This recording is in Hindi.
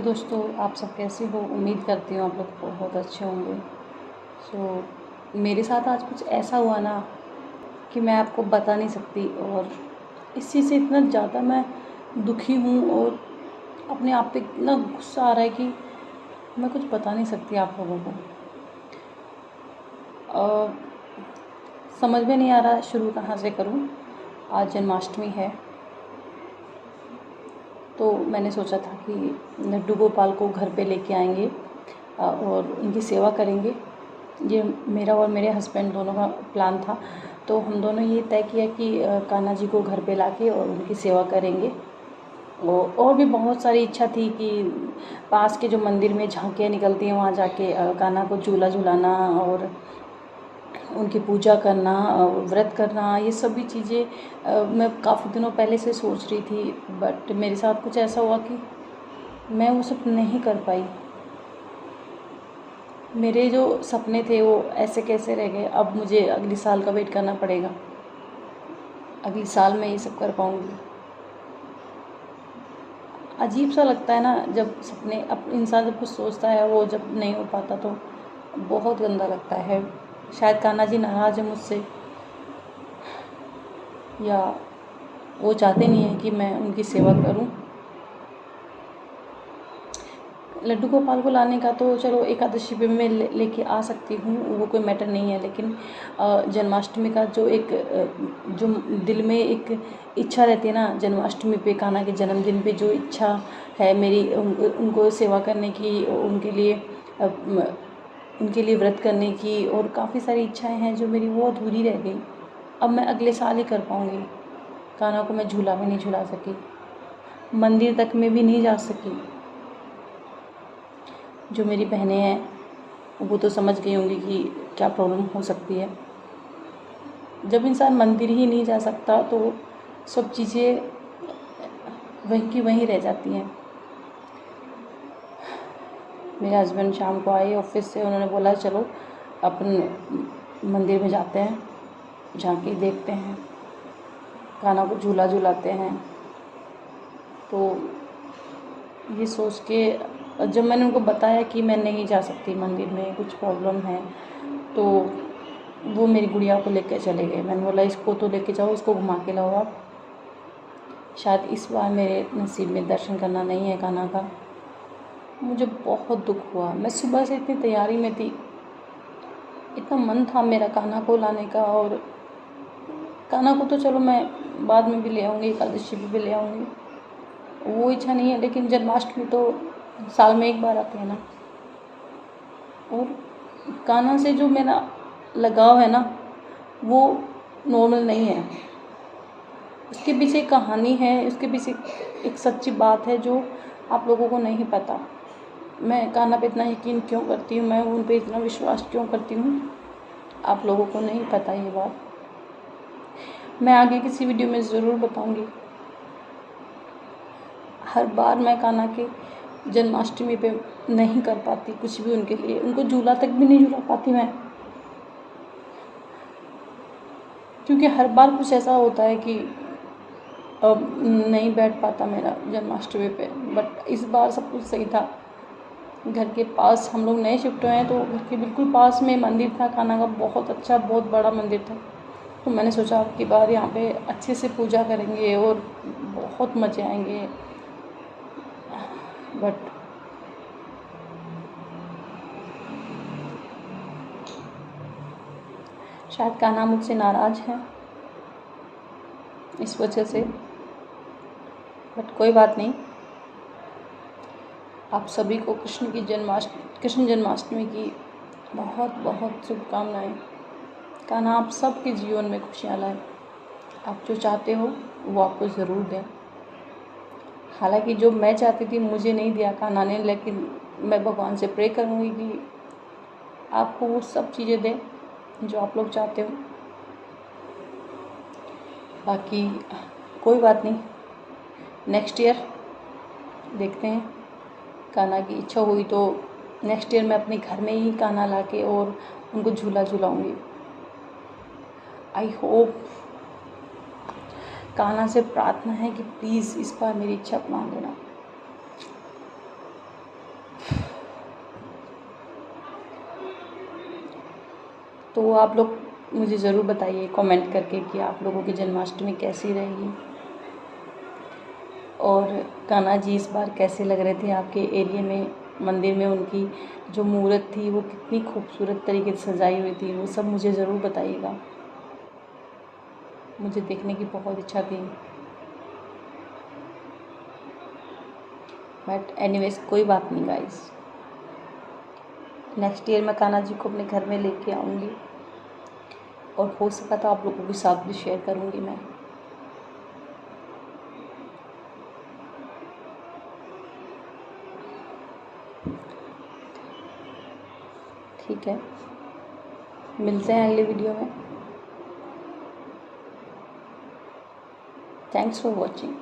दोस्तों, आप सब कैसे हो? उम्मीद करती हूँ आप लोग बहुत अच्छे होंगे। मेरे साथ आज कुछ ऐसा हुआ ना कि मैं आपको बता नहीं सकती, और इस चीज़ से इतना ज़्यादा मैं दुखी हूँ और अपने आप पे इतना गुस्सा आ रहा है कि मैं कुछ बता नहीं सकती आप लोगों को। अ, समझ में नहीं आ रहा शुरू कहाँ से करूँ। आज जन्माष्टमी है, तो मैंने सोचा था कि लड्डू गोपाल को घर पे लेके आएंगे और उनकी सेवा करेंगे। ये मेरा और मेरे हस्बैंड दोनों का प्लान था। तो हम दोनों ये तय किया कि कान्हा जी को घर पे लाके और उनकी सेवा करेंगे। और भी बहुत सारी इच्छा थी कि पास के जो मंदिर में झांकियाँ निकलती हैं वहाँ जाके कान्हा को झूला झुलाना और उनकी पूजा करना, व्रत करना, ये सभी चीज़ें मैं काफ़ी दिनों पहले से सोच रही थी। बट मेरे साथ कुछ ऐसा हुआ कि मैं वो सब नहीं कर पाई। मेरे जो सपने थे वो ऐसे कैसे रह गए। अब मुझे अगले साल का वेट करना पड़ेगा। अगले साल मैं ये सब कर पाऊँगी। अजीब सा लगता है ना जब सपने, अब इंसान जब कुछ सोचता है वो जब नहीं हो पाता तो बहुत गंदा लगता है। शायद कान्हा जी नाराज़ है मुझसे, या वो चाहते नहीं हैं कि मैं उनकी सेवा करूं। लड्डू गोपाल को लाने का तो चलो एकादशी पे मैं लेके आ सकती हूँ, वो कोई मैटर नहीं है। लेकिन जन्माष्टमी का जो जो दिल में एक इच्छा रहती है ना, जन्माष्टमी पे कान्हा के जन्मदिन पे जो इच्छा है मेरी उनको सेवा करने की, उनके लिए व्रत करने की, और काफ़ी सारी इच्छाएं हैं जो मेरी वो अधूरी रह गई। अब मैं अगले साल ही कर पाऊँगी। कान्हा को मैं झूला भी नहीं झुला सकी, मंदिर तक में भी नहीं जा सकी। जो मेरी बहनें हैं वो तो समझ गई होंगी कि क्या प्रॉब्लम हो सकती है। जब इंसान मंदिर ही नहीं जा सकता तो सब चीज़ें वहीं की वहीं रह जाती हैं। मेरे हस्बैंड शाम को आए ऑफिस से, उन्होंने बोला चलो अपन मंदिर में जाते हैं, झांकी देखते हैं, कान्हा को झूला झुलाते हैं। तो ये सोच के जब मैंने उनको बताया कि मैं नहीं जा सकती मंदिर में, कुछ प्रॉब्लम है, तो वो मेरी गुड़िया को लेकर चले गए। मैंने बोला इसको तो लेके जाओ, इसको घुमा के लाओ आप। शायद इस बार मेरे नसीब में दर्शन करना नहीं है कान्हा का। मुझे बहुत दुख हुआ। मैं सुबह से इतनी तैयारी में थी, इतना मन था मेरा कान्हा को लाने का। और कान्हा को तो चलो मैं बाद में भी ले आऊँगी, एकादशी पे भी ले आऊँगी, वो इच्छा नहीं है। लेकिन जन्माष्टमी तो साल में एक बार आती है ना, और कान्हा से जो मेरा लगाव है ना वो नॉर्मल नहीं है। उसके पीछे एक कहानी है, उसके पीछे एक सच्ची बात है जो आप लोगों को नहीं पता। मैं कान्हा पे इतना यकीन क्यों करती हूँ, मैं उन पे इतना विश्वास क्यों करती हूँ, आप लोगों को नहीं पता ये बात। मैं आगे किसी वीडियो में ज़रूर बताऊँगी। हर बार मैं कान्हा के जन्माष्टमी पे नहीं कर पाती कुछ भी उनके लिए, उनको झूला तक भी नहीं झूला पाती मैं, क्योंकि हर बार कुछ ऐसा होता है कि अब नहीं बैठ पाता मेरा जन्माष्टमी पे। बट इस बार सब कुछ सही था। घर के पास हम लोग नए शिफ्ट हुए हैं, तो घर के बिल्कुल पास में मंदिर था कान्हा का, बहुत अच्छा बहुत बड़ा मंदिर था। तो मैंने सोचा अब की बार यहाँ पे अच्छे से पूजा करेंगे और बहुत मज़े आएंगे। बट शायद कान्हा मुझसे नाराज़ है इस वजह से। बट कोई बात नहीं। आप सभी को कृष्ण जन्माष्टमी की बहुत बहुत शुभकामनाएं। कान्हा आप सबके जीवन में खुशियाँ लाए। आप जो चाहते हो वो आपको ज़रूर दें। हालांकि जो मैं चाहती थी मुझे नहीं दिया कान्हा ने, लेकिन मैं भगवान से प्रे करूँगी कि आपको वो सब चीज़ें दें जो आप लोग चाहते हो। बाकी कोई बात नहीं, नेक्स्ट ईयर देखते हैं। कान्हा की इच्छा हुई तो नेक्स्ट ईयर मैं अपने घर में ही कान्हा लाके और उनको झूला झुलाऊँगी। I hope. कान्हा से प्रार्थना है कि प्लीज़ इस बार मेरी इच्छा मान लेना। तो आप लोग मुझे ज़रूर बताइए कमेंट करके कि आप लोगों की जन्माष्टमी कैसी रहेगी और कान्हा जी इस बार कैसे लग रहे थे आपके एरिया में। मंदिर में उनकी जो मूर्त थी वो कितनी खूबसूरत तरीके से सजाई हुई थी, वो सब मुझे ज़रूर बताइएगा, मुझे देखने की बहुत इच्छा थी। बट एनीवेज कोई बात नहीं गाइस, नेक्स्ट ईयर मैं कान्हा जी को अपने घर में लेके आऊँगी और हो सका तो आप लोगों के साथ भी शेयर करूँगी मैं। ठीक है, मिलते हैं अगले वीडियो में। Thanks for watching.